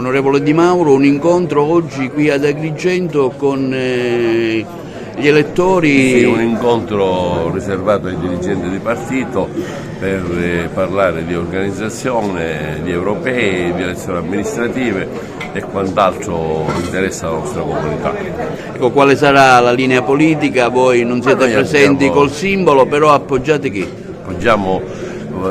Onorevole Di Mauro, un incontro oggi qui ad Agrigento con gli elettori. Sì, un incontro riservato ai dirigenti di partito per parlare di organizzazione, di europei, di elezioni amministrative e quant'altro interessa la nostra comunità. Ecco, quale sarà la linea politica? Voi non siete presenti col simbolo, però appoggiate chi? Appoggiamo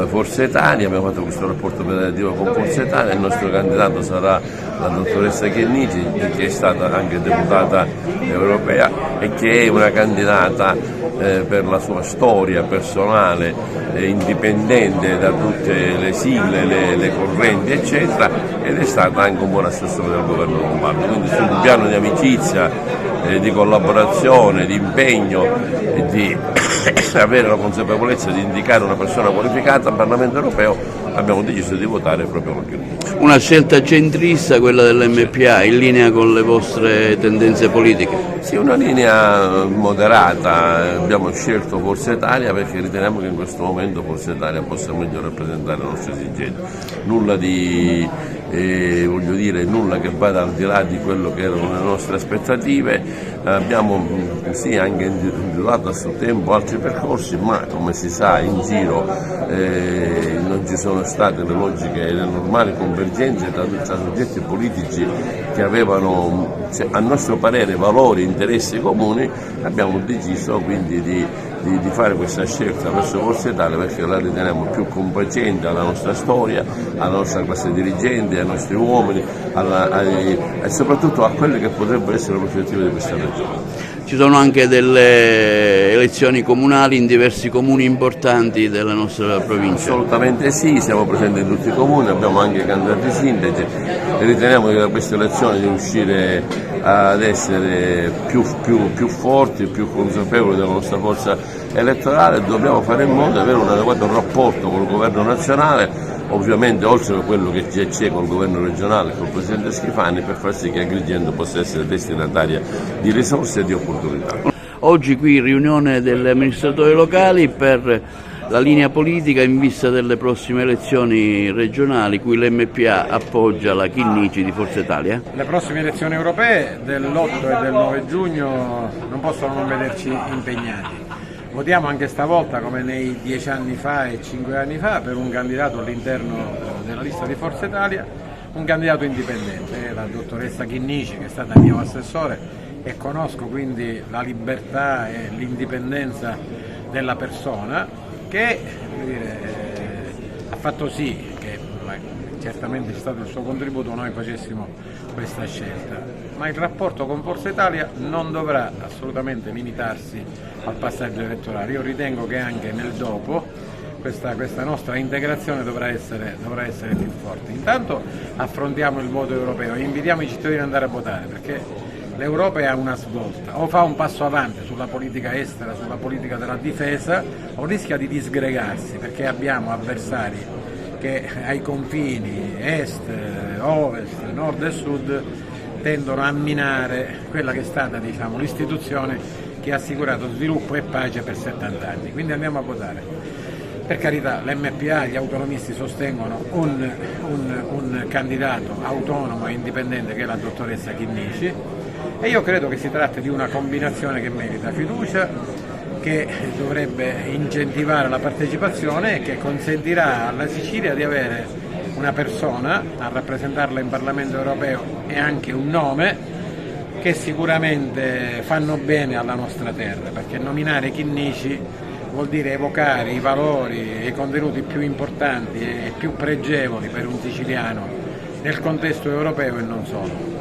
Forza Italia, abbiamo fatto questo rapporto federativo con Forza Italia, il nostro candidato sarà la dottoressa Chinnici, che è stata anche deputata europea e che è una candidata per la sua storia personale, indipendente da tutte le sigle, le correnti eccetera, ed è stata anche un buon assessore del governo lombardo, quindi sul piano di amicizia, di collaborazione, di impegno e di avere la consapevolezza di indicare una persona qualificata al Parlamento europeo abbiamo deciso di votare proprio la Chinnici. Una scelta centrista, quella dell'MPA, in linea con le vostre tendenze politiche? Sì, una linea moderata, abbiamo scelto Forza Italia perché riteniamo che in questo momento Forza Italia possa meglio rappresentare le nostre esigenze. Nulla di nulla che vada al di là di quello che erano le nostre aspettative. Abbiamo sì anche individuato a suo tempo altri percorsi, ma come si sa in giro non ci sono state le logiche e le normali convergenze tra soggetti politici che avevano, a nostro parere, valori e interessi comuni. Abbiamo deciso quindi di fare questa scelta verso Forza Italia perché la riteniamo più compagente alla nostra storia, alla nostra classe dirigente, ai nostri uomini e soprattutto a quelle che potrebbero essere le prospettive di questa regione. Ci sono anche delle elezioni comunali in diversi comuni importanti della nostra provincia? Assolutamente sì, siamo presenti in tutti i comuni, abbiamo anche candidati sindaci e riteniamo che da queste elezioni di riuscire ad essere più forti, più consapevoli della nostra forza elettorale. Dobbiamo fare in modo di avere un adeguato rapporto con il governo nazionale, ovviamente oltre a quello che c'è col governo regionale, col presidente Schifani, per far sì che Agrigento possa essere destinataria di risorse e di opportunità. Oggi qui riunione degli amministratori locali per la linea politica in vista delle prossime elezioni regionali, cui l'MPA appoggia la Chinnici di Forza Italia. Le prossime elezioni europee dell'8 e del 9 giugno non possono non vederci impegnati. Votiamo anche stavolta, come nei 10 anni fa e 5 anni fa, per un candidato all'interno della lista di Forza Italia, un candidato indipendente, la dottoressa Chinnici, che è stata mio assessore, e conosco quindi la libertà e l'indipendenza della persona, che ha fatto sì che certamente c'è stato il suo contributo, noi facessimo questa scelta, ma il rapporto con Forza Italia non dovrà assolutamente limitarsi al passaggio elettorale. Io ritengo che anche nel dopo questa nostra integrazione dovrà essere più forte. Intanto affrontiamo il voto europeo e invitiamo i cittadini ad andare a votare, perché l'Europa è una svolta, o fa un passo avanti sulla politica estera, sulla politica della difesa, o rischia di disgregarsi, perché abbiamo avversari che ai confini est, ovest, nord e sud tendono a minare quella che è stata, l'istituzione che ha assicurato sviluppo e pace per 70 anni. Quindi andiamo a votare. Per carità, l'MPA, gli autonomisti sostengono un candidato autonomo e indipendente che è la dottoressa Chinnici, e io credo che si tratti di una combinazione che merita fiducia, che dovrebbe incentivare la partecipazione e che consentirà alla Sicilia di avere una persona a rappresentarla in Parlamento europeo e anche un nome che sicuramente fanno bene alla nostra terra, perché nominare Chinnici vuol dire evocare i valori e i contenuti più importanti e più pregevoli per un siciliano nel contesto europeo e non solo.